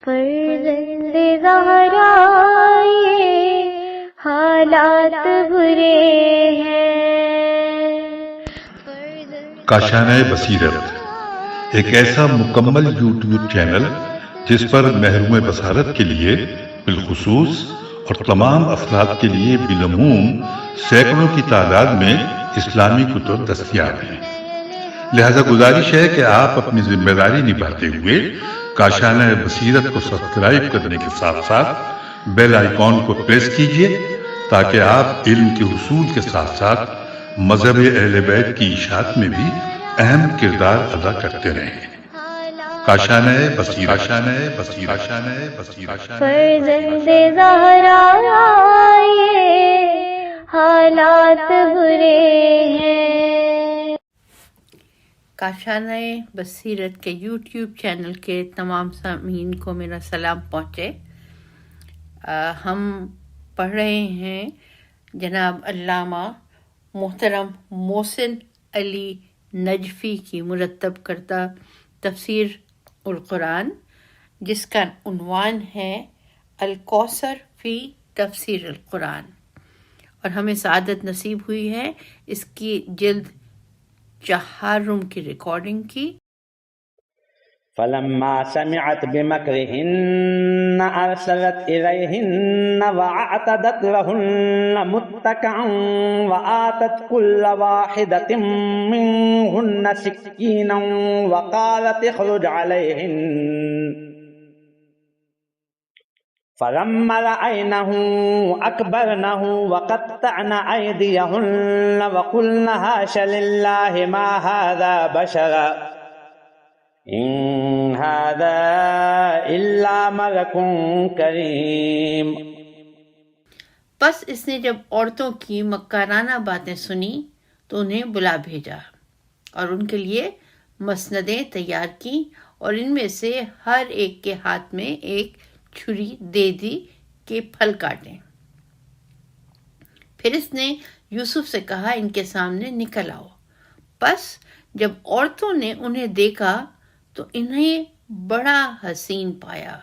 فرزند زہرا یہ حالات برے ہیں. کاشانۂ بصیرت ایک ایسا مکمل یوٹیوب چینل جس پر محروم بصارت کے لیے بالخصوص اور تمام افراد کے لیے بالعموم سینکڑوں کی تعداد میں اسلامی کتب دستیاب ہیں. لہذا گزارش ہے کہ آپ اپنی ذمہ داری نبھاتے ہوئے کاشانۂ بصیرت کو سبسکرائب کرنے کے ساتھ ساتھ بیل آئیکن کو پریس کیجیے تاکہ آپ علم کے حصول کے ساتھ ساتھ مذہب اہل بیت کی اشاعت میں بھی اہم کردار ادا کرتے رہیں. کاشانۂ بصیرت. فرزند زہرا یہ حالات برے ہیں. کاشانۂ بصیرت کے یوٹیوب چینل کے تمام سامعین کو میرا سلام پہنچے. ہم پڑھ رہے ہیں جناب علامہ محترم محسن علی نجفی کی مرتب کردہ تفسیر القرآن، جس کا عنوان ہے الکوثر فی تفسیر القرآن، اور ہمیں سعادت نصیب ہوئی ہے اس کی جلد 4 کی ریکارڈنگ کی. فلما سمعت بمكرهن أرسلت إليهن وأعتدت لهن متكئا وآتت كل واحدة منهن سكينا وقالت اخرج عليهن. فلما رأينه أكبرنه وقطعن أيديهن وقلن حاش لله ما هذا بشرا إن هذا إلا ملك کریم. بس اس نے جب عورتوں کی مکارانہ باتیں سنی تو انہیں بلا بھیجا اور ان کے لیے مسندیں تیار کی، اور ان میں سے ہر ایک کے ہاتھ میں ایک چھری دے دی کہ پھل کاٹیں. پھر اس نے یوسف سے کہا ان کے سامنے نکل آؤ. بس جب عورتوں نے انہیں دیکھا تو انہیں بڑا حسین پایا،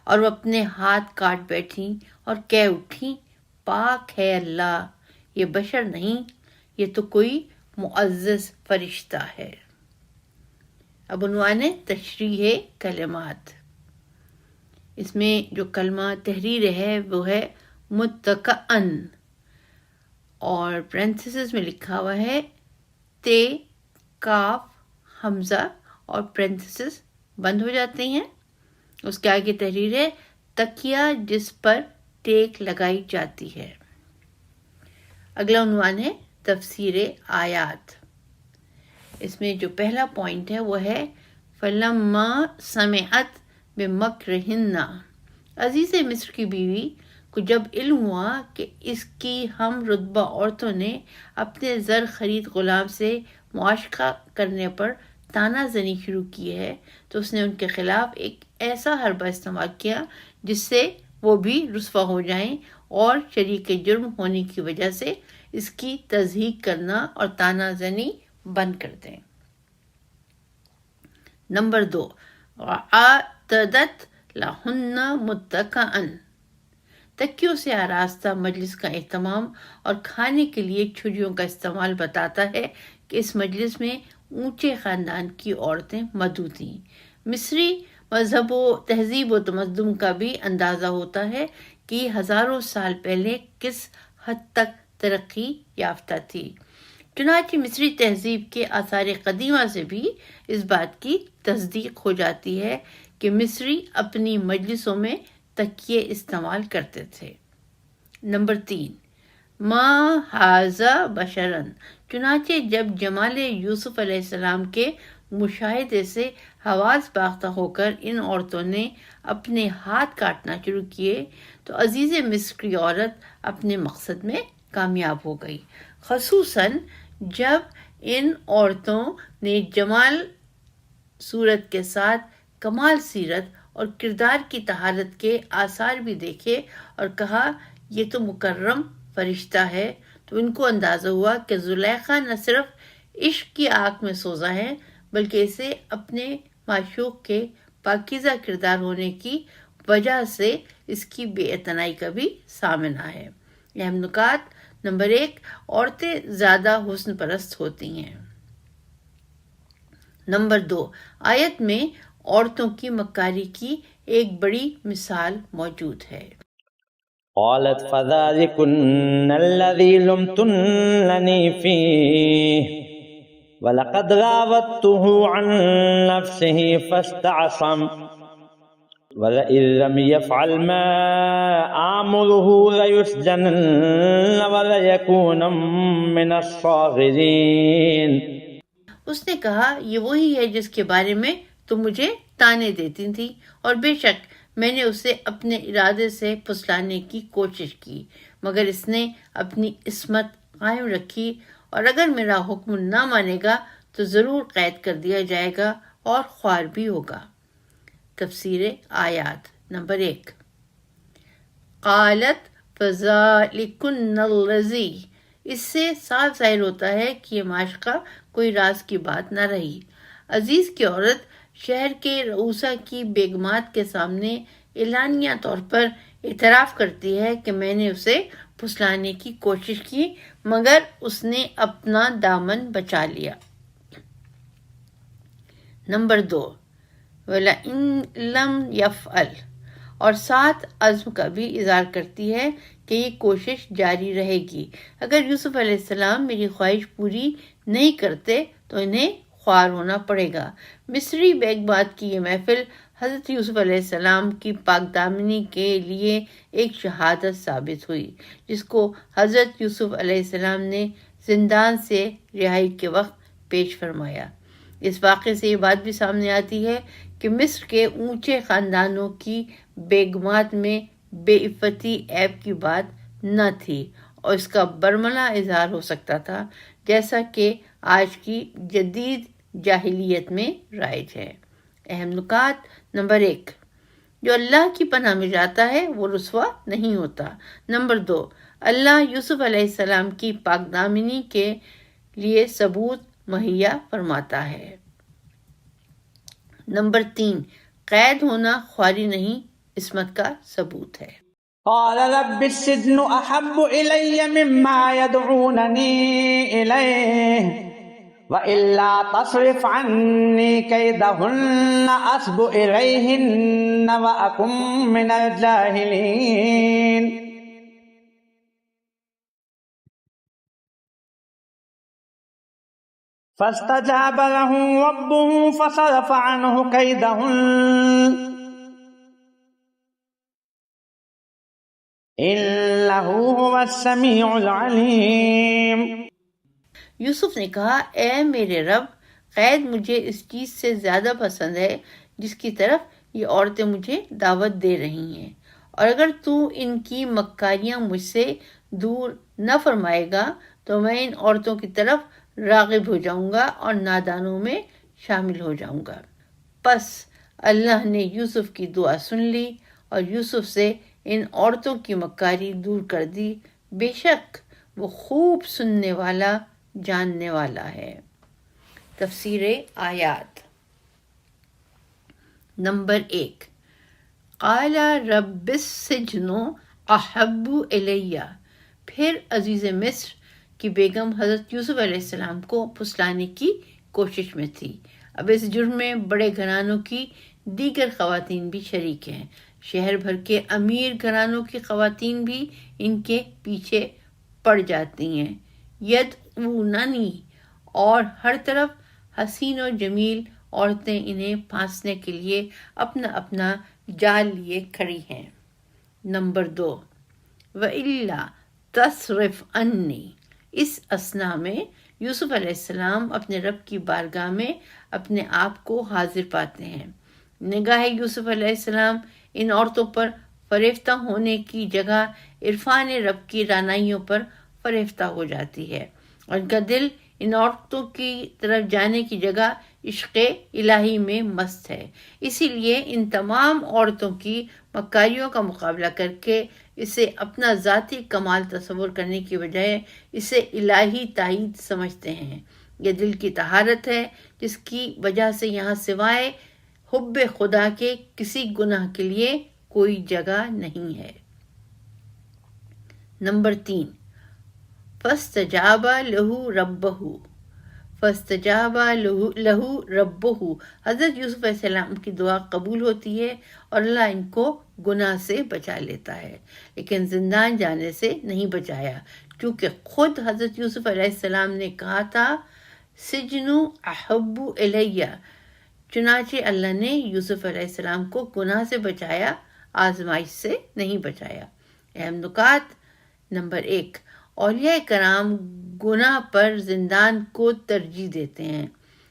اور وہ اپنے ہاتھ کاٹ بیٹھیں اور کہہ اٹھیں پاک ہے اللہ، یہ بشر نہیں، یہ تو کوئی معزز فرشتہ ہے. اب عنوان تشریح کلمات. اس میں جو کلمہ تحریر ہے وہ ہے متکئن، اور پرنتھسس میں لکھا ہوا ہے تے کاف حمزہ اور پرنتھسس بند ہو جاتے ہیں. اس کے آگے تحریر ہے تکیہ جس پر ٹیک لگائی جاتی ہے. اگلا عنوان ہے تفسیر آیات. اس میں جو پہلا پوائنٹ ہے وہ ہے فلما سمعت بمکرہن. عزیز مصر کی بیوی کو جب علم ہوا کہ اس کی ہم رتبہ عورتوں نے اپنے زر خرید غلام سے معاشقہ کرنے پر تانا زنی شروع کی ہے، تو اس نے ان کے خلاف ایک ایسا حربہ استعمال کیا جس سے وہ بھی رسوا ہو جائیں اور شریک جرم ہونے کی وجہ سے اس کی تضحیق کرنا اور تانا زنی بند کر دیں. نمبر 2، وَأَعْتَدَتْ لَهُنَّ مُتَّكَئًا. تکیوں سے آراستہ مجلس کا اہتمام اور کھانے کے لیے چھریوں کا استعمال بتاتا ہے کہ اس مجلس میں اونچے خاندان کی عورتیں مدعو تھیں. مصری مذہب و تہذیب و تمدن کا بھی اندازہ ہوتا ہے کہ ہزاروں سال پہلے کس حد تک ترقی یافتہ تھی. چنانچہ مصری تہذیب کے آثار قدیمہ سے بھی اس بات کی تصدیق ہو جاتی ہے کہ مصری اپنی مجلسوں میں تکیے استعمال کرتے تھے. نمبر 3، ما ھذا بشرا. چنانچہ جب جمال یوسف علیہ السلام کے مشاہدے سے حواس باختہ ہو کر ان عورتوں نے اپنے ہاتھ کاٹنا شروع کیے تو عزیز مصر کی عورت اپنے مقصد میں کامیاب ہو گئی، خصوصاً جب ان عورتوں نے جمال صورت کے ساتھ کمال سیرت اور کردار کی طہارت کے آثار بھی دیکھے اور کہا یہ تو مکرم فرشتہ ہے، تو ان کو اندازہ ہوا کہ زلیخا نہ صرف عشق کی آگ میں سوزا ہے بلکہ اسے اپنے معشوق کے پاکیزہ کردار ہونے کی وجہ سے اس کی بے اعتنائی کا بھی سامنا ہے۔ اہم نکات: نمبر 1، عورتیں زیادہ حسن پرست ہوتی ہیں۔ نمبر 2، آیت میں عورتوں کی مکاری کی ایک بڑی مثال موجود ہے۔ قالت فذلكن الذي لمتنني فيه ولقد راودته عن نفسه فاستعصم ولئن لم يفعل ما آمره ليسجنن وليكون من الصاغرين۔ اس نے کہا، یہ وہی ہے جس کے بارے میں تم مجھے تانے دیتی تھی، اور بے شک میں نے اسے اپنے ارادے سے پھسلانے کی کوشش کی، مگر اس نے اپنی عصمت قائم رکھی، اور اگر میرا حکم نہ مانے گا تو ضرور قید کر دیا جائے گا اور خوار بھی ہوگا۔ تفسیر آیات۔ نمبر 1، قالت فذلکن الذی، اس سے صاف ظاہر ہوتا ہے کہ یہ معاشقہ کوئی راز کی بات نہ رہی۔ عزیز کی عورت شہر کے رؤسا کی بیگمات کے سامنے اعلانیہ طور پر اعتراف کرتی ہے کہ میں نے اسے پھسلانے کی کوشش کی، مگر اس نے اپنا دامن بچا لیا۔ نمبر 2، وَلَئِن لَمْ يَفْعَلْ، اور ساتھ عزم کا بھی اظہار کرتی ہے کہ یہ کوشش جاری رہے گی۔ اگر یوسف علیہ السلام میری خواہش پوری نہیں کرتے تو انہیں خوار ہونا پڑے گا۔ مصری بیگمات کی یہ محفل حضرت یوسف علیہ السلام کی پاک دامنی کے لیے ایک شہادت ثابت ہوئی، جس کو حضرت یوسف علیہ السلام نے زندان سے رہائی کے وقت پیش فرمایا۔ اس واقعے سے یہ بات بھی سامنے آتی ہے کہ مصر کے اونچے خاندانوں کی بیگمات میں بے عفتی عیب کی بات نہ تھی، اور اس کا برملا اظہار ہو سکتا تھا، جیسا کہ آج کی جدید جاہلیت میں رائج ہے۔ اہم نکات۔ نمبر 1، جو اللہ کی پناہ میں جاتا ہے وہ رسوا نہیں ہوتا۔ نمبر 2، اللہ یوسف علیہ السلام کی پاک دامنی کے لیے ثبوت مہیا فرماتا ہے۔ نمبر 3، قید ہونا خواری نہیں، عصمت کا ثبوت ہے۔ قال رب السجن أحب إلي مما يدعونني إليه وإلا تصرف عني كيدهن أصب إليهن وأكن من الجاهلين۔ فاستجاب له ربه فصرف عنه كيدهن إِنَّهُ هُوَ السَّمِيعُ الْعَلِيمُ۔ یوسف نے کہا، اے میرے رب، قید مجھے اس چیز سے زیادہ پسند ہے جس کی طرف یہ عورتیں مجھے دعوت دے رہی ہیں، اور اگر تو ان کی مکاریاں مجھ سے دور نہ فرمائے گا تو میں ان عورتوں کی طرف راغب ہو جاؤں گا اور نادانوں میں شامل ہو جاؤں گا۔ پس اللہ نے یوسف کی دعا سن لی اور یوسف سے ان عورتوں کی مکاری دور کر دی، بے شک وہ خوب سننے والا، جاننے والا ہے۔ تفسیر آیات۔ نمبر 1، قال رب السجن احب الی، پھر عزیز مصر کی بیگم حضرت یوسف علیہ السلام کو پھسلانے کی کوشش میں تھی۔ اب اس جرم میں بڑے گھرانوں کی دیگر خواتین بھی شریک ہیں، شہر بھر کے امیر گھرانوں کی خواتین بھی ان کے پیچھے پڑ جاتی ہیں۔ یدعوننی، اور ہر طرف حسین و جمیل عورتیں انہیں پھانسنے کے لیے اپنا اپنا جال لیے کھڑی ہیں۔ نمبر 2، وَإِلَّا تَصْرِفْ عَنِّی، اس اثنا میں یوسف علیہ السلام اپنے رب کی بارگاہ میں اپنے آپ کو حاضر پاتے ہیں۔ نگاہ یوسف علیہ السلام ان عورتوں پر فریفتہ ہونے کی جگہ عرفان رب کی رعنائیوں پر فریفتہ ہو جاتی ہے، اور ان کا دل ان عورتوں کی طرف جانے کی جگہ عشق الہی میں مست ہے۔ اسی لیے ان تمام عورتوں کی مکاریوں کا مقابلہ کر کے اسے اپنا ذاتی کمال تصور کرنے کی بجائے اسے الہی تائید سمجھتے ہیں۔ یہ دل کی طہارت ہے جس کی وجہ سے یہاں سوائے حب خدا کے کسی گناہ کے لیے کوئی جگہ نہیں ہے۔ نمبر 3، فاستجاب لہ ربہ، حضرت یوسف علیہ السلام کی دعا قبول ہوتی ہے اور اللہ ان کو گناہ سے بچا لیتا ہے، لیکن زندان جانے سے نہیں بچایا، کیونکہ خود حضرت یوسف علیہ السلام نے کہا تھا سجن احب الیہ، چنانچہ اللہ نے یوسف علیہ السلام کو گناہ سے بچایا، آزمائش سے نہیں بچایا۔ اہم نکات۔ نمبر 1، اولیاء کرام گناہ پر زندان کو ترجیح دیتے ہیں،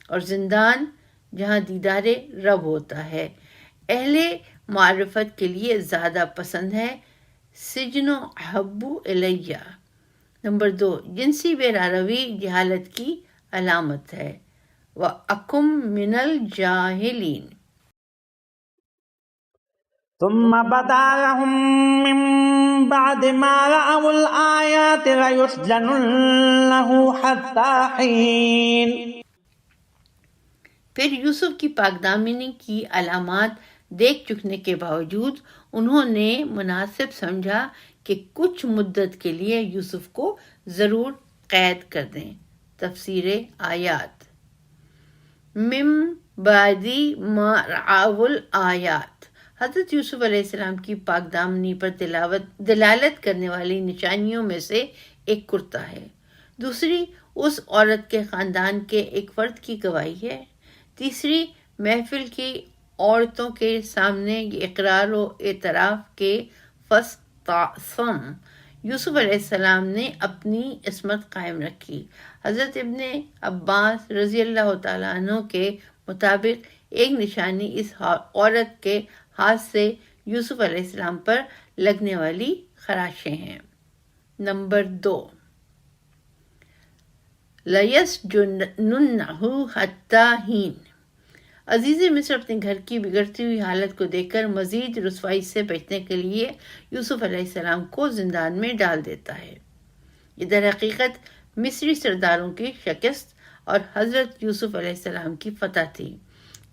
اور زندان جہاں دیدار رب ہوتا ہے، اہل معرفت کے لیے زیادہ پسند ہے سجن احب الیہ۔ نمبر 2، جنسی بے راروی جہالت کی علامت ہے، وَأَكُمْ مِنَ الْجَاهِلِينَ۔ ثم بدا لهم من بعد ما رأوا الآيات ليسجننه حتى حين۔ پھر یوسف کی پاکدامنی کی علامات دیکھ چکنے کے باوجود انہوں نے مناسب سمجھا کہ کچھ مدت کے لیے یوسف کو ضرور قید کر دیں۔ تفسیر آیات۔ من بعد ما رأوا الآیات، حضرت یوسف علیہ السلام کی پاک دامنی پر دلالت کرنے والی نشانیوں میں سے ایک کرتا ہے، دوسری اس عورت کے خاندان کے ایک فرد کی گواہی ہے، تیسری محفل کی عورتوں کے سامنے یہ اقرار و اعتراف کے فاستعصم، یوسف علیہ السلام نے اپنی عصمت قائم رکھی۔ حضرت ابن عباس رضی اللہ تعالیٰ عنہ کے مطابق ایک نشانی اس عورت کے ہاتھ سے یوسف علیہ السلام پر لگنے والی خراشیں ہیں۔ نمبر 2، لَيَسْجُنُنَّهُ حَتَّى حِينٍ، عزیز مصر اپنے گھر کی بگڑتی ہوئی حالت کو دیکھ کر مزید رسوائی سے بچنے کے لیے یوسف علیہ السلام کو زندان میں ڈال دیتا ہے۔ یہ در حقیقت مصری سرداروں کی شکست اور حضرت یوسف علیہ السلام کی فتح تھی،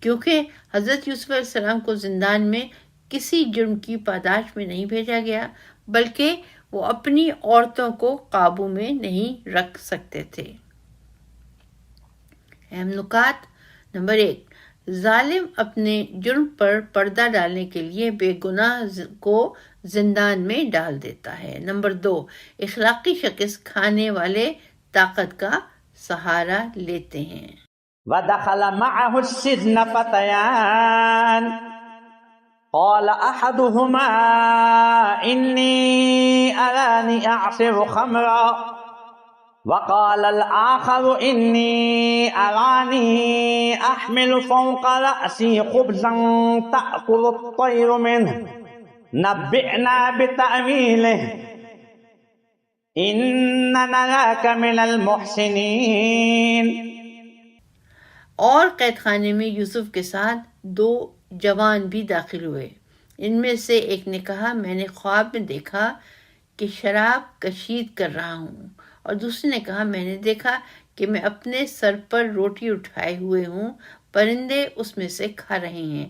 کیونکہ حضرت یوسف علیہ السلام کو زندان میں کسی جرم کی پاداش میں نہیں بھیجا گیا، بلکہ وہ اپنی عورتوں کو قابو میں نہیں رکھ سکتے تھے۔ اہم نکات۔ نمبر 1، ظالم اپنے جرم پر پردہ ڈالنے کے لیے بے گناہ کو زندان میں ڈال دیتا ہے۔ نمبر 2، اخلاقی شکست کھانے والے طاقت کا سہارا لیتے ہیں۔ ودخل معه السجن فتيان قال أحدهما إني أراني أعصر خمرا وقال الآخر إني أراني أحمل فوق رأسي خبزا تأكل الطير منه نبئنا بتأويله إننا نراك من المحسنين۔ اور قید خانے میں یوسف کے ساتھ 2 جوان بھی داخل ہوئے۔ ان میں سے ایک نے کہا میں نے خواب میں دیکھا کہ شراب کشید کر رہا ہوں، اور دوسرے نے کہا میں نے دیکھا کہ میں اپنے سر پر روٹی اٹھائے ہوئے ہوں، پرندے اس میں سے کھا رہے ہیں،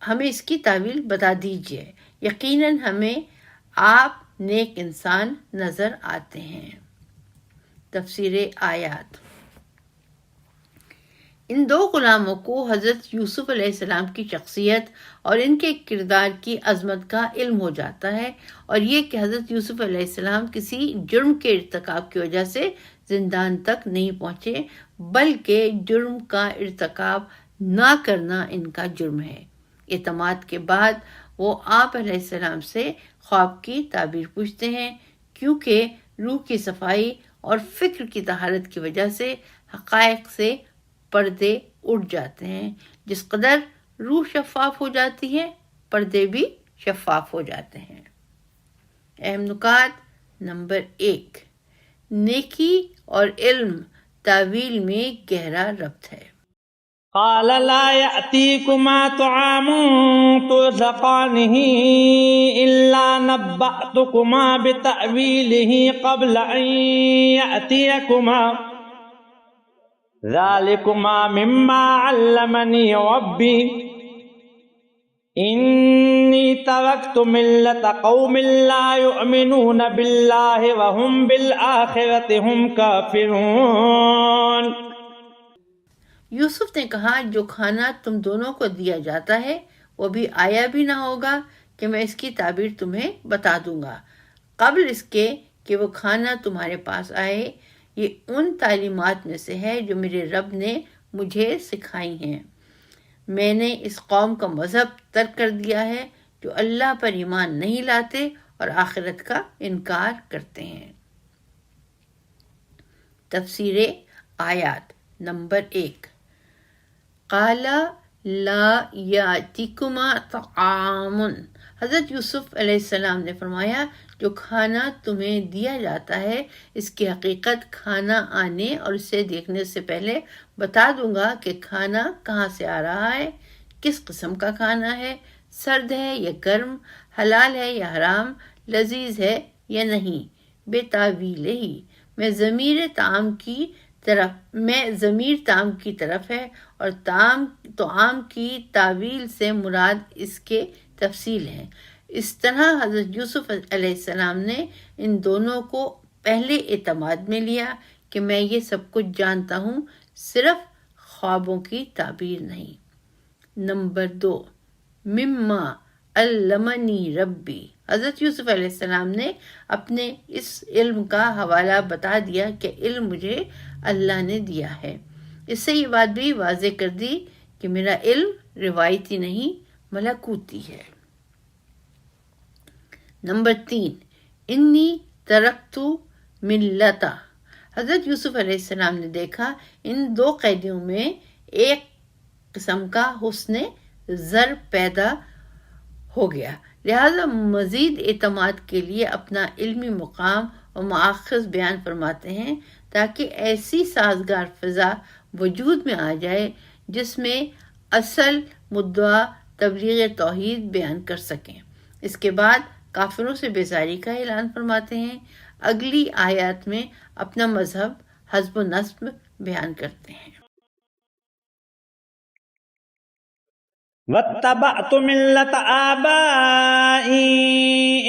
ہمیں اس کی تعویل بتا دیجیے، یقیناً ہمیں آپ نیک انسان نظر آتے ہیں۔ تفسیر آیات۔ ان 2 غلاموں کو حضرت یوسف علیہ السلام کی شخصیت اور ان کے کردار کی عظمت کا علم ہو جاتا ہے، اور یہ کہ حضرت یوسف علیہ السلام کسی جرم کے ارتکاب کی وجہ سے زندان تک نہیں پہنچے، بلکہ جرم کا ارتکاب نہ کرنا ان کا جرم ہے۔ اعتماد کے بعد وہ آپ علیہ السلام سے خواب کی تعبیر پوچھتے ہیں، کیونکہ روح کی صفائی اور فکر کی طہارت کی وجہ سے حقائق سے پردے اٹھ جاتے ہیں۔ جس قدر روح شفاف ہو جاتی ہے، پردے بھی شفاف ہو جاتے ہیں۔ اہم نکات۔ نمبر 1، نیکی اور علم تعویل میں گہرا ربط ہے۔ قال لا يأتيكما طعام ترزقانه إلا نبأتكما بتأويله قبل أن يأتيكما ذلكما مما علمني ربي إني إني تركت ملة قوم لا يؤمنون بالله وهم بالآخرة هم كافرون. یوسف نے کہا جو کھانا تم دونوں کو دیا جاتا ہے وہ بھی آیا بھی نہ ہوگا کہ میں اس کی تعبیر تمہیں بتا دوں گا قبل اس کے کہ وہ کھانا تمہارے پاس آئے. یہ ان تعلیمات میں سے ہے جو میرے رب نے مجھے سکھائی ہیں. میں نے اس قوم کا مذہب ترک کر دیا ہے جو اللہ پر ایمان نہیں لاتے اور آخرت کا انکار کرتے ہیں. تفسیر آیات نمبر 1. قال لا یاتیکما طعام. حضرت یوسف علیہ السلام نے فرمایا جو کھانا تمہیں دیا جاتا ہے اس کی حقیقت کھانا آنے اور اسے دیکھنے سے پہلے بتا دوں گا کہ کھانا کہاں سے آ رہا ہے، کس قسم کا کھانا ہے، سرد ہے یا گرم، حلال ہے یا حرام، لذیذ ہے یا نہیں. بے تاویل ہی میں ضمیر طعام کی طرف ہے اور طعام کی تاویل سے مراد اس کے تفصیل ہے. اس طرح حضرت یوسف علیہ السلام نے ان دونوں کو پہلے اعتماد میں لیا کہ میں یہ سب کچھ جانتا ہوں، صرف خوابوں کی تعبیر نہیں. نمبر 2. مما علمنی ربی. حضرت یوسف علیہ السلام نے اپنے اس علم کا حوالہ بتا دیا کہ علم مجھے اللہ نے دیا ہے. اس سے یہ بات بھی واضح کر دی کہ میرا علم روایتی نہیں ملکوتی ہے. نمبر 3. انی ترکت ملتا. حضرت یوسف علیہ السلام نے دیکھا ان دو قیدیوں میں ایک قسم کا حسن زر پیدا ہو گیا، لہذا مزید اعتماد کے لیے اپنا علمی مقام اور مؤخذ بیان فرماتے ہیں تاکہ ایسی سازگار فضا وجود میں آ جائے جس میں اصل مدعا تبلیغ توحید بیان کر سکیں. اس کے بعد کافروں سے بیزاری کا اعلان فرماتے ہیں. اگلی آیات میں اپنا مذہب حسب و نسب بیان کرتے ہیں. واتبعت ملة آبائي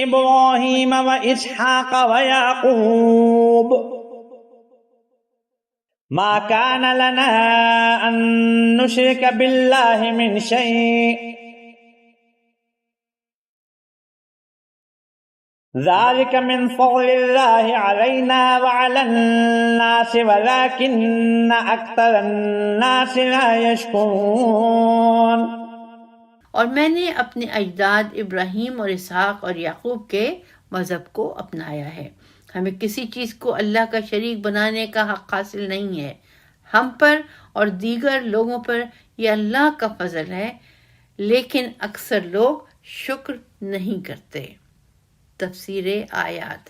إبراهيم وإسحاق ويعقوب ما كان لنا أن نشرك بالله من شيء ذلك من فضل الله علينا وعلى الناس ولكن أكثر الناس لا يشكرون. اور میں نے اپنے اجداد ابراہیم اور اسحاق اور یعقوب کے مذہب کو اپنایا ہے. ہمیں کسی چیز کو اللہ کا شریک بنانے کا حق حاصل نہیں ہے. ہم پر اور دیگر لوگوں پر یہ اللہ کا فضل ہے، لیکن اکثر لوگ شکر نہیں کرتے. تفسیر آیات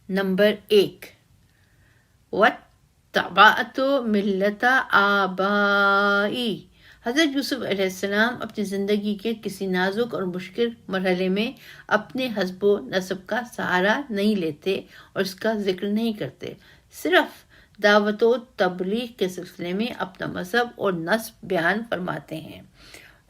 نمبر 1. واتبعت ملت آبائی. حضرت یوسف علیہ السلام اپنی زندگی کے کسی نازک اور مشکل مرحلے میں اپنے حسب و نسب کا سہارا نہیں لیتے اور اس کا ذکر نہیں کرتے، صرف دعوت و تبلیغ کے سلسلے میں اپنا مذہب اور نسب بیان فرماتے ہیں،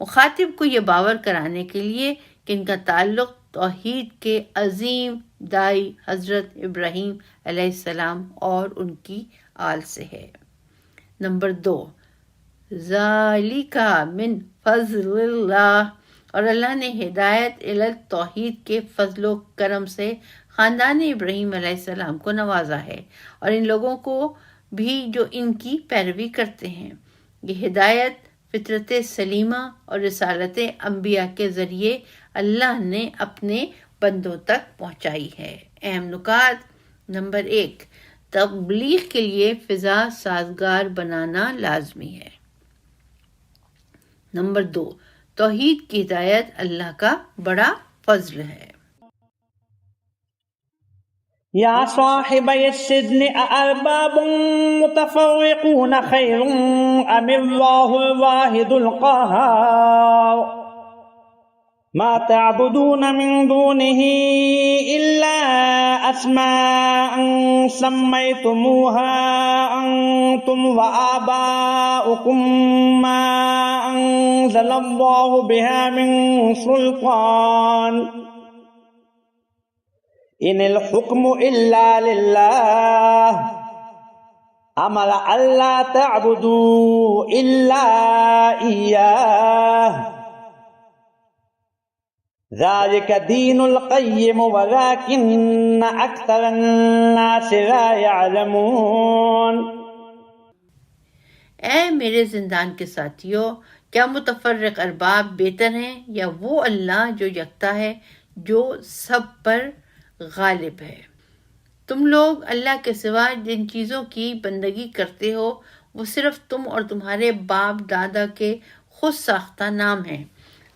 مخاطب کو یہ باور کرانے کے لیے کہ ان کا تعلق توحید کے عظیم دائی حضرت ابراہیم علیہ السلام اور ان کی آل سے ہے. نمبر 2. ذالک من فضل اللہ. اور اللہ نے ہدایت الی توحید کے فضل و کرم سے خاندان ابراہیم علیہ السلام کو نوازا ہے اور ان لوگوں کو بھی جو ان کی پیروی کرتے ہیں. یہ ہدایت فطرت سلیمہ اور رسالت انبیاء کے ذریعے اللہ نے اپنے بندوں تک پہنچائی ہے. اہم نکات. نمبر 1. تبلیغ کے لیے فضا سازگار بنانا لازمی ہے. نمبر 2. توحید کی ہدایت اللہ کا بڑا فضل ہے. یا صاحبی السجن اارباب متفرقون خیر ام اللہ الواحد القہار ما تعبدون من دونه إلا أسماء سميتموها أنتم وآباؤكم ما أنزل الله بها من سلطان إن الحكم إلا لله أمر ألا تعبدوا إلا إياه ذلك دين القيم ولكن أكثر الناس لا يعلمون۔ اے میرے زندان کے ساتھیوں، کیا متفرق ارباب بہتر ہیں یا وہ اللہ جو یکتا ہے، جو سب پر غالب ہے؟ تم لوگ اللہ کے سوا جن چیزوں کی بندگی کرتے ہو وہ صرف تم اور تمہارے باپ دادا کے خود ساختہ نام ہیں۔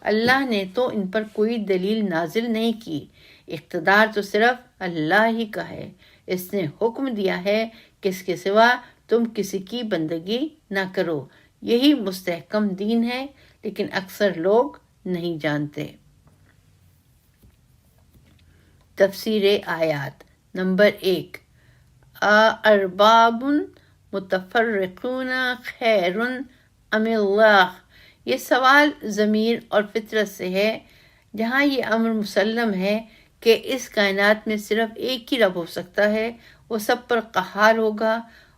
اللہ نے تو ان پر کوئی دلیل نازل نہیں کی، اقتدار تو صرف اللہ ہی کا ہے۔ اس نے حکم دیا ہے کہ اس کے سوا تم کسی کی بندگی نہ کرو، یہی مستحکم دین ہے، لیکن اکثر لوگ نہیں جانتے۔ تفسیر آیات نمبر 1، ارباب متفرقون خیر ام اللہ۔ یہ سوال ضمیر اور فطرت سے ہے، جہاں یہ امر مسلم ہے کہ اس کائنات میں صرف ایک ہی رب ہو سکتا ہے، وہ سب پر قہار ہوگا،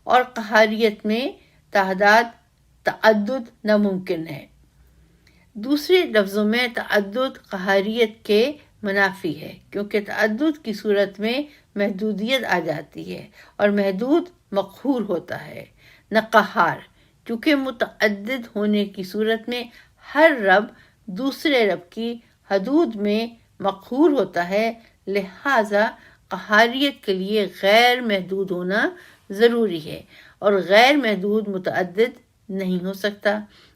اور قہاریت میں تعدد ناممکن ہے۔ دوسرے لفظوں میں تعدد قہاریت کے منافی ہے، کیونکہ تعدد کی صورت میں محدودیت آ جاتی ہے اور محدود مقہور ہوتا ہے، نہ قہار۔ چونکہ متعدد ہونے کی صورت میں ہر رب دوسرے رب کی حدود میں مقہور ہوتا ہے، لہذا قہاریت کے لیے غیر محدود ہونا ضروری ہے، اور غیر محدود متعدد نہیں ہو سکتا،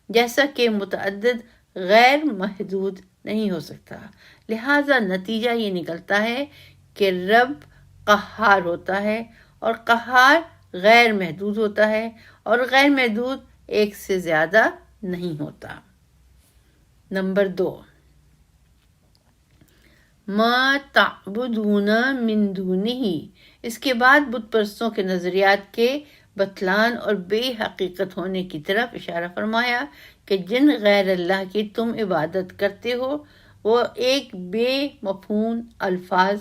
جیسا کہ متعدد غیر محدود نہیں ہو سکتا۔ لہذا نتیجہ یہ نکلتا ہے کہ رب قہار ہوتا ہے، اور قہار غیر محدود ہوتا ہے، اور غیر محدود ایک سے زیادہ نہیں ہوتا۔ نمبر 2، ما تعبدون من دونہ۔ اس کے بعد بت پرستوں کے نظریات کے بطلان اور بے حقیقت ہونے کی طرف اشارہ فرمایا کہ جن غیر اللہ کی تم عبادت کرتے ہو وہ ایک بے مفہوم الفاظ،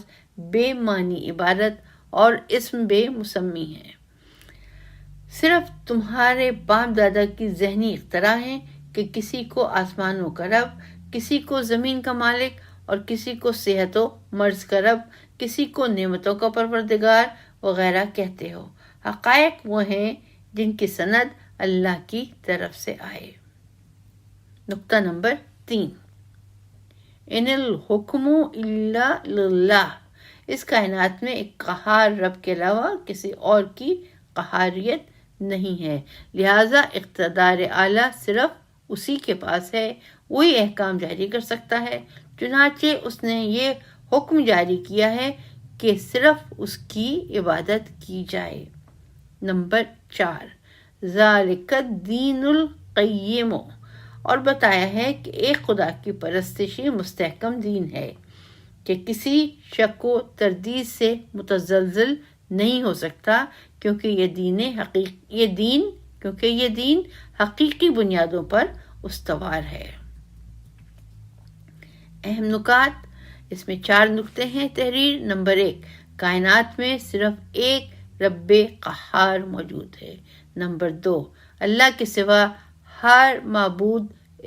بے معنی عبارت اور اسم بے مسمی ہیں، صرف تمہارے باپ دادا کی ذہنی اختراع ہیں کہ کسی کو آسمانوں کا رب، کسی کو زمین کا مالک، اور کسی کو صحت و مرض کا رب، کسی کو نعمتوں کا پروردگار وغیرہ کہتے ہو۔ حقائق وہ ہیں جن کی سند اللہ کی طرف سے آئے۔ نقطہ نمبر 3، ان الحکم الا للہ۔ اس کائنات میں ایک قہار رب کے علاوہ کسی اور کی قہاریت نہیں ہے، لہذا اقتدار اعلیٰ صرف اسی کے پاس ہے، وہی احکام جاری کر سکتا ہے۔ چنانچہ اس نے یہ حکم جاری کیا ہے کہ صرف اس کی عبادت کی جائے۔ نمبر 4، ذالک الدین القیم، اور بتایا ہے کہ ایک خدا کی پرستش ہی مستحکم دین ہے کہ کسی شک و تردید سے متزلزل نہیں ہو سکتا، کیونکہ یہ دین حقیقی بنیادوں پر استوار ہے۔ اہم نکات، اس میں 4 نکتے ہیں۔ تحریر نمبر 1، کائنات میں صرف ایک رب قہار موجود ہے۔ نمبر 2، اللہ کے سوا ہر معبود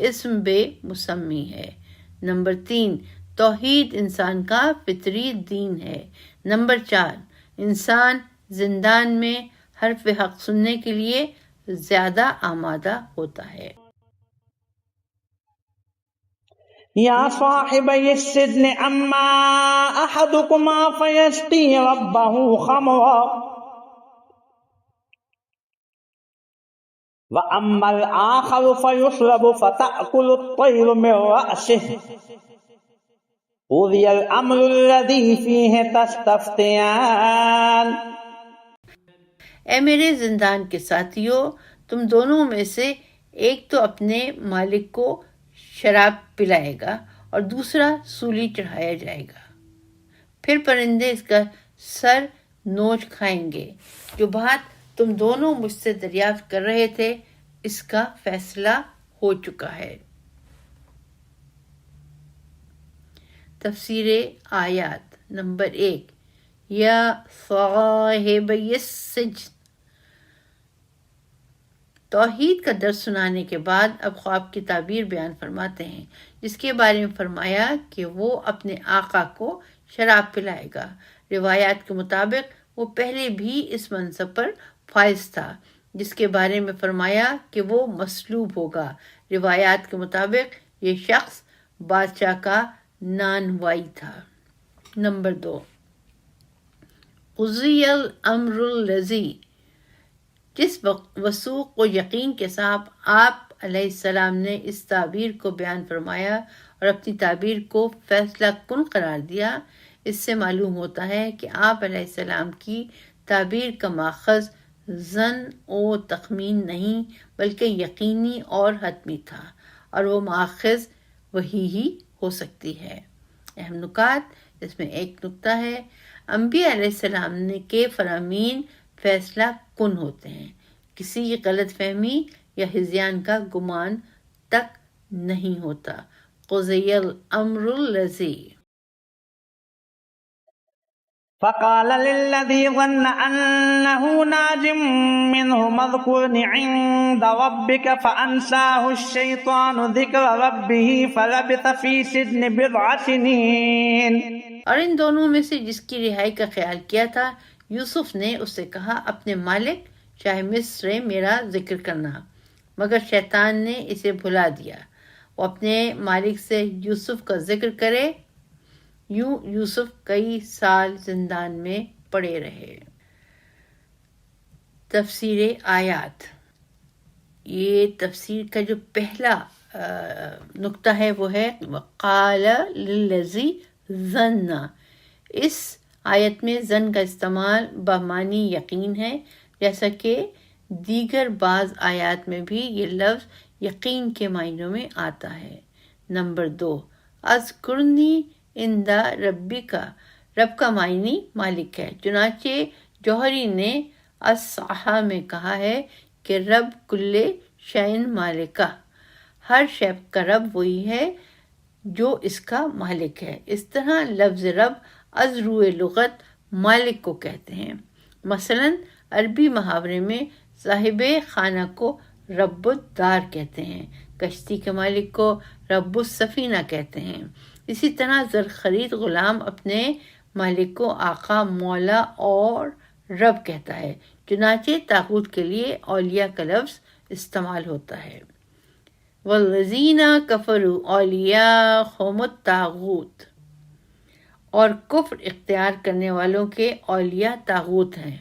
اسم بے مسمی ہے۔ نمبر 3، توحید انسان کا فطری دین ہے۔ نمبر 4، انسان زندان میں حرف حق سننے کے لیے زیادہ آمادہ ہوتا ہے۔ یا صاحبی السجن اما احدکما فیسقی ربہ خمرا واما الآخر فیصلب فتأکل الطیر من رأسه قضی الامر الذی فیہ تستفتیان۔ اے میرے زندان کے ساتھیوں، تم دونوں میں سے ایک تو اپنے مالک کو شراب پلائے گا اور دوسرا سولی چڑھایا جائے گا۔ پھر پرندے اس کا سر نوچ کھائیں گے۔ جو بات تم دونوں مجھ سے دریافت کر رہے تھے اس کا فیصلہ ہو چکا ہے۔ تفسیر آیات نمبر 1، یا صاحبی السجن۔ توحید کا درس سنانے کے بعد اب خواب کی تعبیر بیان فرماتے ہیں، جس کے بارے میں فرمایا کہ وہ اپنے آقا کو شراب پلائے گا۔ روایات کے مطابق وہ پہلے بھی اس منصب پر فائز تھا، جس کے بارے میں فرمایا کہ وہ مصلوب ہوگا۔ روایات کے مطابق یہ شخص بادشاہ کا نانوائی تھا۔ نمبر 2، قضی الامر الذی۔ جس وثوق و یقین کے ساتھ آپ علیہ السلام نے اس تعبیر کو بیان فرمایا اور اپنی تعبیر کو فیصلہ کن قرار دیا، اس سے معلوم ہوتا ہے کہ آپ علیہ السلام کی تعبیر کا ماخذ ظن و تخمین نہیں بلکہ یقینی اور حتمی تھا، اور وہ ماخذ وہی ہی ہو سکتی ہے۔ اہم نکات، اس میں ایک نکتہ ہے، انبیاء علیہ السلام کے فرامین فیصلہ کن ہوتے ہیں، کسی غلط فہمی یا ہذیان کا گمان تک نہیں ہوتا۔ قضی الامر الذی۔ فقال للذي ظن أنه ناج منه اذكرني عند ربك فأنساه الشيطان ذكر ربه فلبث في السجن بضع سنين۔ اور ان دونوں میں سے جس کی رہائی کا خیال کیا تھا، یوسف نے اس سے کہا اپنے مالک شاہ مصر سے میرا ذکر کرنا، مگر شیطان نے اسے بھلا دیا۔ وہ اپنے مالک سے یوسف کا ذکر کرے، یوں یوسف کئی سال زندان میں پڑے رہے۔ تفسیر آیات۔ یہ تفسیر کا جو پہلا نقطہ ہے وہ ہے وقال للذی ظن۔ اس آیت میں ظن کا استعمال بمعنی یقین ہے، جیسا کہ دیگر بعض آیات میں بھی یہ لفظ یقین کے معنوں میں آتا ہے۔ نمبر 2، اذکرنی عند ربک۔ رب کا معنی مالک ہے، چنانچہ جوہری نے الصحاح میں کہا ہے کہ رب کل شیء مالکہ، ہر شے کا رب وہی ہے جو اس کا مالک ہے۔ اس طرح لفظ رب از روئے لغت مالک کو کہتے ہیں۔ مثلاً عربی محاورے میں صاحب خانہ کو رب الدار کہتے ہیں، کشتی کے مالک کو رب السفینہ کہتے ہیں۔ اسی طرح زر خرید غلام اپنے مالک کو آقا، مولا اور رب کہتا ہے، چنانچہ طاغوت کے لیے اولیاء کا لفظ استعمال ہوتا ہے۔ والذین کفروا اولیاءہم الطاغوت۔ اور کفر اختیار کرنے والوں کے اولیاء طاغوت ہیں۔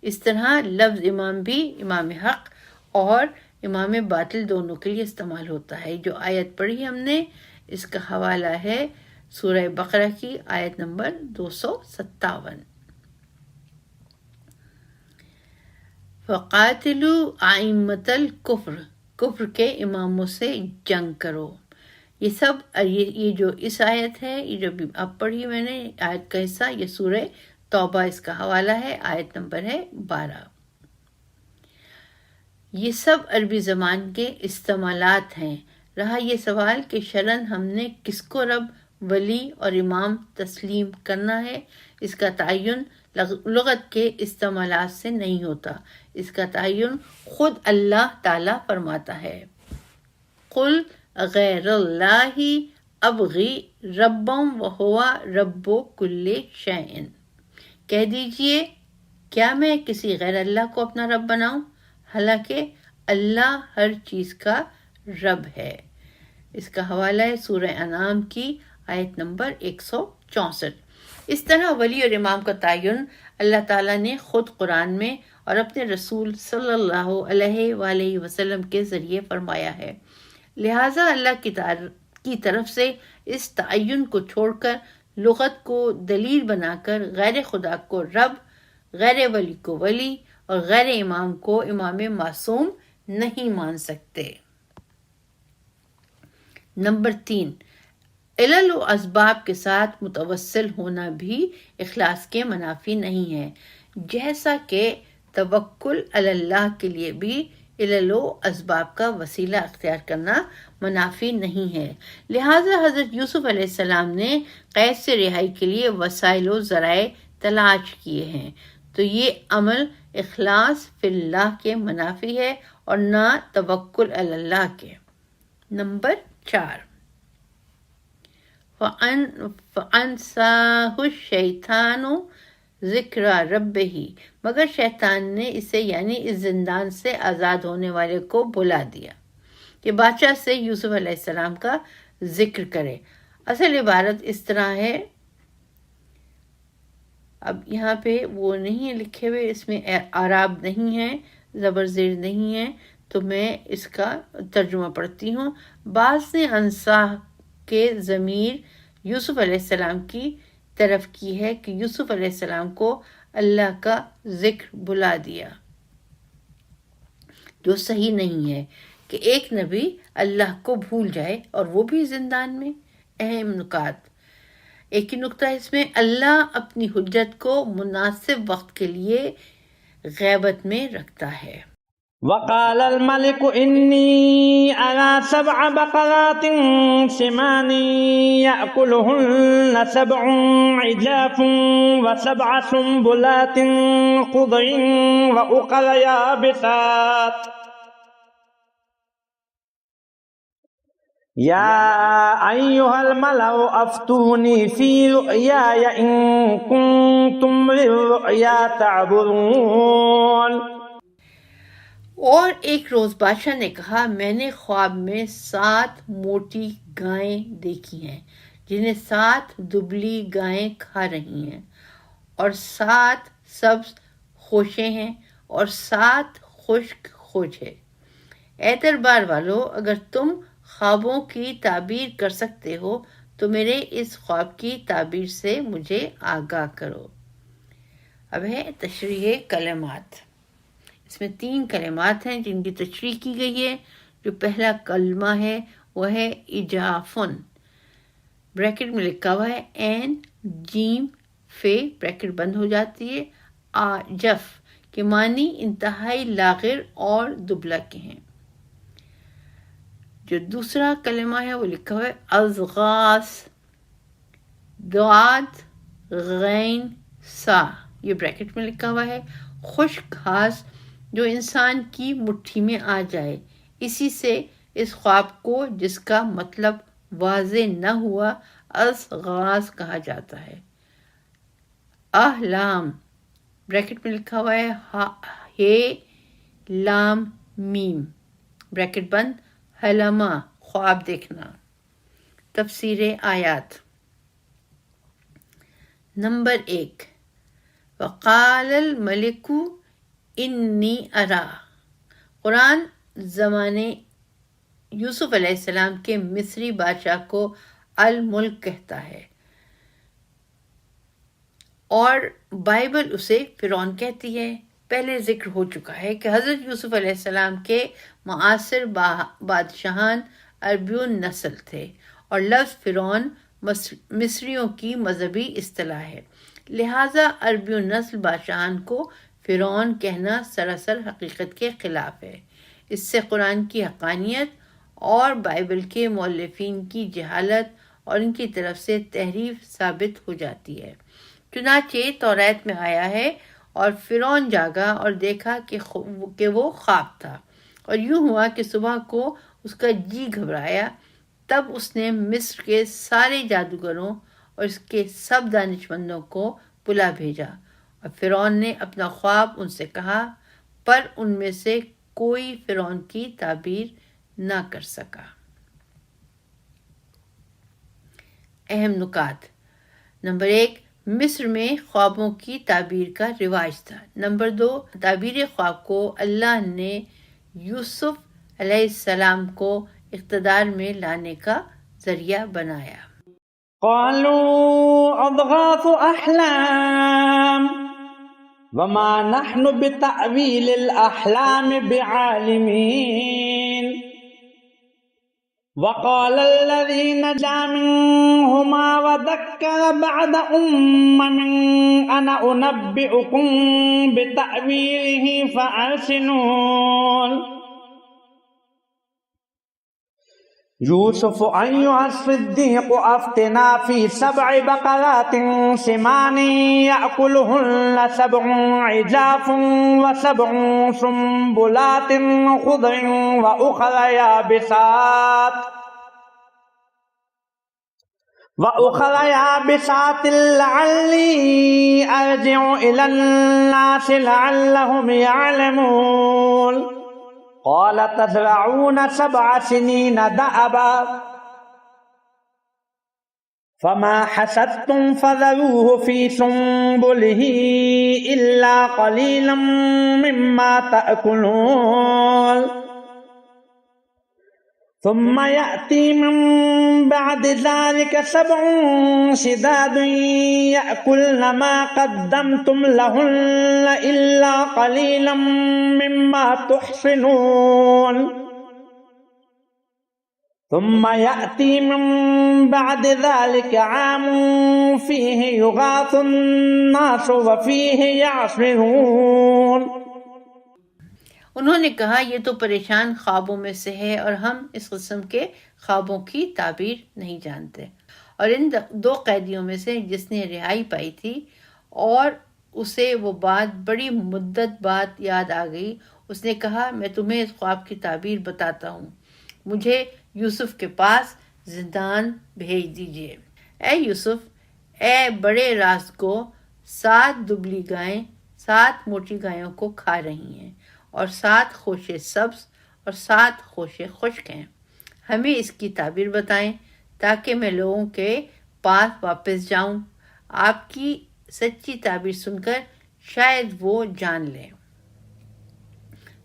اس طرح لفظ امام بھی امام حق اور امام باطل دونوں کے لیے استعمال ہوتا ہے۔ جو آیت پڑھی ہم نے، اس کا حوالہ ہے سورہ بقرہ کی آیت نمبر 257۔ فَقَاتِلُوا أَئِمَّةَ الْكُفْرِ۔ کفر کے اماموں سے جنگ کرو۔ یہ جو اس آیت ہے، یہ جو اب پڑھی میں نے آیت کا حصہ، یہ سورہ توبہ اس کا حوالہ ہے، آیت نمبر ہے 12۔ یہ سب عربی زبان کے استعمالات ہیں۔ رہا یہ سوال کہ شرعاً ہم نے کس کو رب، ولی اور امام تسلیم کرنا ہے، اس کا تعین لغت کے استعمالات سے نہیں ہوتا، اس کا تعین خود اللہ تعالیٰ فرماتا ہے۔ قل غیر اللہ ابغی ربا وہو رب کل شیء۔ کہہ دیجئے کیا میں کسی غیر اللہ کو اپنا رب بناؤں، حالانکہ اللہ ہر چیز کا رب ہے۔ اس کا حوالہ ہے سورہ انعام کی آیت نمبر 164۔ اس طرح ولی اور امام کا تعین اللہ تعالیٰ نے خود قرآن میں اور اپنے رسول صلی اللہ علیہ وآلہ وسلم کے ذریعے فرمایا ہے۔ لہٰذا اللہ کی طرف سے اس تعین کو چھوڑ کر لغت کو دلیل بنا کر غیر خدا کو رب، غیر ولی کو ولی اور غیر امام کو امام معصوم نہیں مان سکتے۔ نمبر 3، علل و اسباب کے ساتھ متوسل ہونا بھی اخلاص کے منافی نہیں ہے، جیسا کہ توکل علی اللہ کے لیے بھی علل و اسباب کا وسیلہ اختیار کرنا منافی نہیں ہے۔ لہٰذا حضرت یوسف علیہ السلام نے قید سے رہائی کے لیے وسائل و ذرائع تلاش کیے ہیں، تو یہ عمل اخلاص فی اللہ کے منافی ہے اور نہ توکل علی اللہ کے۔ نمبر 4، فَأَنْسَاهُ الشَّيْطَانُ ذکر ربہ، مگر شیطان نے اسے یعنی اس زندان سے آزاد ہونے والے کو بلا دیا کہ بادشاہ سے یوسف علیہ السلام کا ذکر کرے۔ اصل عبارت اس طرح ہے، اب یہاں پہ وہ نہیں لکھے ہوئے، اس میں اعراب نہیں ہے، زبر زیر نہیں ہے، تو میں اس کا ترجمہ پڑھتی ہوں۔ بعض نے انسا کے ضمیر یوسف علیہ السلام کی طرف کی ہے کہ یوسف علیہ السلام کو اللہ کا ذکر بلا دیا، جو صحیح نہیں ہے کہ ایک نبی اللہ کو بھول جائے اور وہ بھی زندان میں۔ اہم نکات، ایک ہی نقطہ اس میں، اللہ اپنی حجت کو مناسب وقت کے لیے غیبت میں رکھتا ہے۔ وقال الملك إني أرى 7 بقرات سمان يأكلهن 7 عجاف و7 سنبلات خضر وأخر يابسات يا أيها الملأ أفتوني في رؤياي إن كنتم للرؤيا تعبرون۔ اور ایک روز بادشاہ نے کہا، میں نے خواب میں 7 موٹی گائیں دیکھی ہیں جنہیں 7 دبلی گائیں کھا رہی ہیں، اور 7 سبز خوشیں ہیں اور 7 خشک خوچے۔ اے دربار والو، اگر تم خوابوں کی تعبیر کر سکتے ہو تو میرے اس خواب کی تعبیر سے مجھے آگاہ کرو۔ اب ہے تشریح کلمات۔ اس میں 3 کلمات ہیں جن کی تشریح کی گئی ہے۔ جو پہلا کلمہ ہے وہ ہے اجافن، بریکٹ میں لکھا ہوا ہے این جیم فے، بریکٹ بند ہو جاتی ہے، آجف کے معنی انتہائی لاغر اور دبلا کے ہیں۔ جو دوسرا کلمہ ہے وہ لکھا ہوا ہے ازغاس، دعاد غین سا، یہ بریکٹ میں لکھا ہوا ہے، خشک گھاس جو انسان کی مٹھی میں آ جائے۔ اسی سے اس خواب کو جس کا مطلب واضح نہ ہوا ازغاس کہا جاتا ہے۔ احلام، بریکٹ میں لکھا ہوا ہے ہے لام میم، بریکٹ بند، حلمہ خواب دیکھنا۔ تفسیر آیات۔ نمبر 1، وقال الملک انی ارا، قرآن زمانے یوسف علیہ السلام کے مصری بادشاہ کو الملک کہتا ہے، اور بائبل اسے فرعون کہتی ہے۔ پہلے ذکر ہو چکا ہے کہ حضرت یوسف علیہ السلام کے معاصر بادشاہان عربیون نسل تھے، اور لفظ فرعون مصریوں کی مذہبی اصطلاح ہے، لہٰذا عربیون نسل بادشاہان کو فرعون کہنا سراسر حقیقت کے خلاف ہے۔ اس سے قرآن کی حقانیت اور بائبل کے مؤلفین کی جہالت اور ان کی طرف سے تحریف ثابت ہو جاتی ہے۔ چنانچہ توریت میں آیا ہے، اور فرعون جاگا اور دیکھا کہ وہ خواب تھا، اور یوں ہوا کہ صبح کو اس کا جی گھبرایا، تب اس نے مصر کے سارے جادوگروں اور اس کے سب دانشمندوں کو بلا بھیجا، اور فرعون نے اپنا خواب ان سے کہا، پر ان میں سے کوئی فرعون کی تعبیر نہ کر سکا۔ اہم نکات۔ نمبر 1، مصر میں خوابوں کی تعبیر کا رواج تھا۔ نمبر 2، تعبیر خواب کو اللہ نے یوسف علیہ السلام کو اقتدار میں لانے کا ذریعہ بنایا۔ قالوا اضغاث احلام وما نحن بتأویل الاحلام بعالمین۔ وقال الذي نجا منهما وذكر بعد أنا أنبئكم بتأويله فأرسلون يوسف أيها الصديق أفتنا في 7 بقرات سمان يأكلهن 7 عجاف و7 سنبلات خضر وأخر يابسات لعلي أرجع إلى الناس لعلهم يعلمون قال تزرعون 7 سنين دأبا فما حصدتم فذروه في سنبله إلا قليلا مما تأكلون ثم يأتي من بعد ذلك 7 شداد يأكلن ما قدمتم لهن إلا قليلا مما تحصنون ثم يأتي من بعد ذلك عام فيه يغاث الناس وفيه يعصرون انہوں نے کہا یہ تو پریشان خوابوں میں سے ہے اور ہم اس قسم کے خوابوں کی تعبیر نہیں جانتے. اور ان 2 قیدیوں میں سے جس نے رہائی پائی تھی اور اسے وہ بات بڑی مدت بعد یاد آ گئی، اس نے کہا میں تمہیں اس خواب کی تعبیر بتاتا ہوں، مجھے یوسف کے پاس زندان بھیج دیجیے. اے یوسف، اے بڑے راز کو 7 دبلی گائیں 7 موٹی گایوں کو کھا رہی ہیں اور 7 خوشے سبز اور 7 خوشے خشک ہیں. ہمیں اس کی تعبیر بتائیں تاکہ میں لوگوں کے پاس واپس جاؤں. آپ کی سچی تعبیر سن کر شاید وہ جان لیں.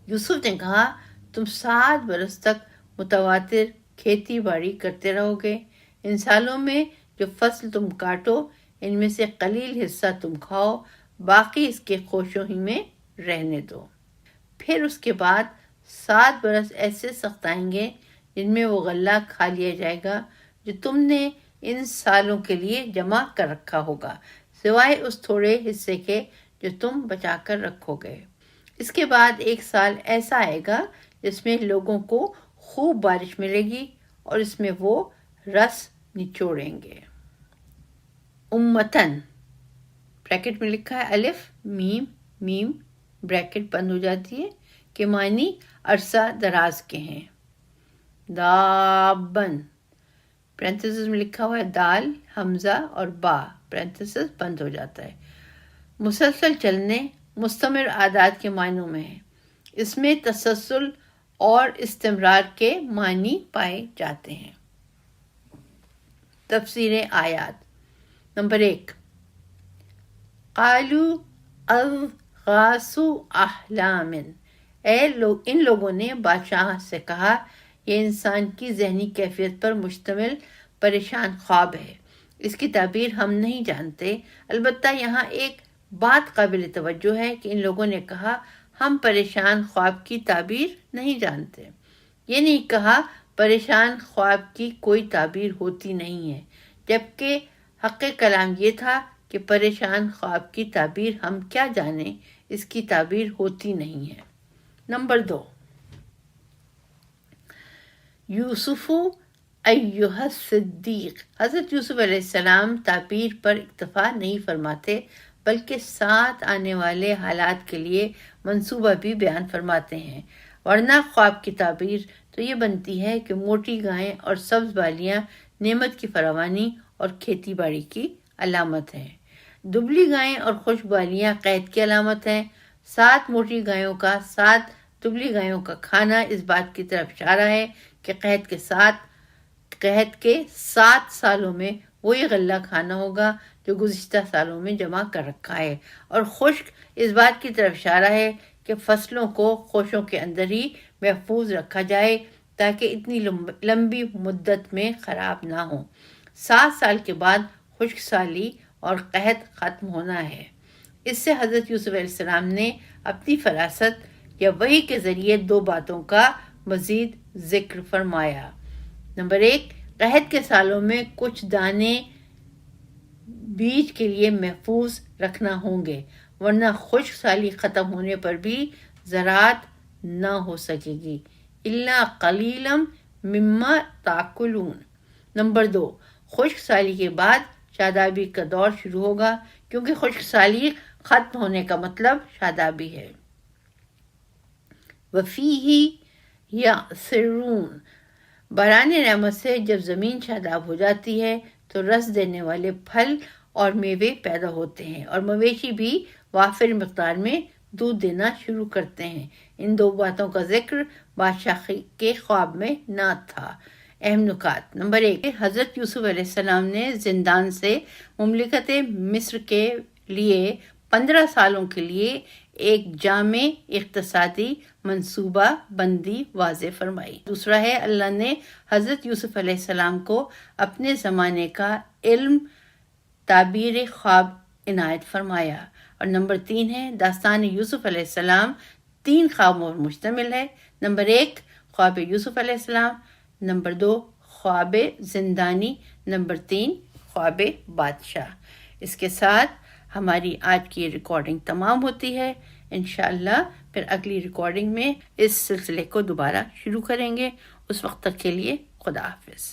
یوسف نے کہا تم 7 برس تک متواتر کھیتی باڑی کرتے رہو گے. ان سالوں میں جو فصل تم کاٹو ان میں سے قلیل حصہ تم کھاؤ، باقی اس کے خوشوں ہی میں رہنے دو. پھر اس کے بعد 7 برس ایسے سخت آئیں گے جن میں وہ غلہ کھا لیا جائے گا جو تم نے ان سالوں کے لیے جمع کر رکھا ہوگا، سوائے اس تھوڑے حصے کے جو تم بچا کر رکھو گے. اس کے بعد 1 سال ایسا آئے گا جس میں لوگوں کو خوب بارش ملے گی اور اس میں وہ رس نچوڑیں گے. امتن بریکٹ میں لکھا ہے الف میم میم بریکٹ بند ہو جاتی ہے کہ معنی عرصہ دراز کے ہیں. دابن پرنتھسس میں لکھا ہوا ہے دال حمزہ اور با پرنتھسس بند ہو جاتا ہے. مسلسل چلنے مستمر عادات کے معنوں میں ہے. اس میں تسلسل اور استمرار کے معنی پائے جاتے ہیں. تفسیر آیات. نمبر 1 قالو اضغاث احلام. ان لوگوں نے بادشاہ سے کہا یہ انسان کی ذہنی کیفیت پر مشتمل پریشان خواب ہے، اس کی تعبیر ہم نہیں جانتے. البتہ یہاں ایک بات قابل توجہ ہے کہ ان لوگوں نے کہا ہم پریشان خواب کی تعبیر نہیں جانتے. یہ نہیں کہا پریشان خواب کی کوئی تعبیر ہوتی نہیں ہے، جبکہ حق کلام یہ تھا کہ پریشان خواب کی تعبیر ہم کیا جانیں، اس کی تعبیر ہوتی نہیں ہے. نمبر 2 یوسف ایھا الصدیق. حضرت یوسف علیہ السلام تعبیر پر اکتفا نہیں فرماتے بلکہ ساتھ آنے والے حالات کے لیے منصوبہ بھی بیان فرماتے ہیں. ورنہ خواب کی تعبیر تو یہ بنتی ہے کہ موٹی گائیں اور سبز بالیاں نعمت کی فراوانی اور کھیتی باڑی کی علامت ہیں. دبلی گائیں اور خشک بالیاں قحط کی علامت ہیں. 7 موٹی گایوں کا 7 دبلی گایوں کا کھانا اس بات کی طرف اشارہ ہے کہ قحط کے 7 سالوں میں وہی غلہ کھانا ہوگا جو گزشتہ سالوں میں جمع کر رکھا ہے. اور خشک اس بات کی طرف اشارہ ہے کہ فصلوں کو خوشوں کے اندر ہی محفوظ رکھا جائے تاکہ اتنی لمبی مدت میں خراب نہ ہوں. 7 سال کے بعد خشک سالی اور قحط ختم ہونا ہے. اس سے حضرت یوسف علیہ السلام نے اپنی فراست یا وحی کے ذریعے 2 باتوں کا مزید ذکر فرمایا. نمبر 1، قحط کے سالوں میں کچھ دانے بیج کے لیے محفوظ رکھنا ہوں گے، ورنہ خشک سالی ختم ہونے پر بھی زراعت نہ ہو سکے گی۔ الا قلیلا مما تاکلون۔ نمبر 2، خشک سالی کے بعد شادابی کا دور شروع ہوگا، کیونکہ خشک سالی ختم ہونے کا مطلب شادابی ہے۔ وفیہ یعصرون۔ باران رحمت سے جب زمین شاداب ہو جاتی ہے تو رس دینے والے پھل اور میوے پیدا ہوتے ہیں، اور مویشی بھی وافر مقدار میں دودھ دینا شروع کرتے ہیں۔ ان 2 باتوں کا ذکر بادشاہ کے خواب میں نہ تھا۔ اہم نکات۔ نمبر 1، حضرت یوسف علیہ السلام نے زندان سے مملکت مصر کے لیے 15 سالوں کے لیے ایک جامع اقتصادی منصوبہ بندی واضح فرمائی۔ دوسرا ہے، اللہ نے حضرت یوسف علیہ السلام کو اپنے زمانے کا علم تعبیر خواب عنایت فرمایا۔ اور نمبر 3 ہے، داستان یوسف علیہ السلام 3 خوابوں پر مشتمل ہے۔ نمبر 1، خواب یوسف علیہ السلام۔ نمبر 2، خواب زندانی۔ نمبر 3، خواب بادشاہ۔ اس کے ساتھ ہماری آج کی ریکارڈنگ تمام ہوتی ہے۔ انشاءاللہ پھر اگلی ریکارڈنگ میں اس سلسلے کو دوبارہ شروع کریں گے۔ اس وقت تک کے لیے خدا حافظ۔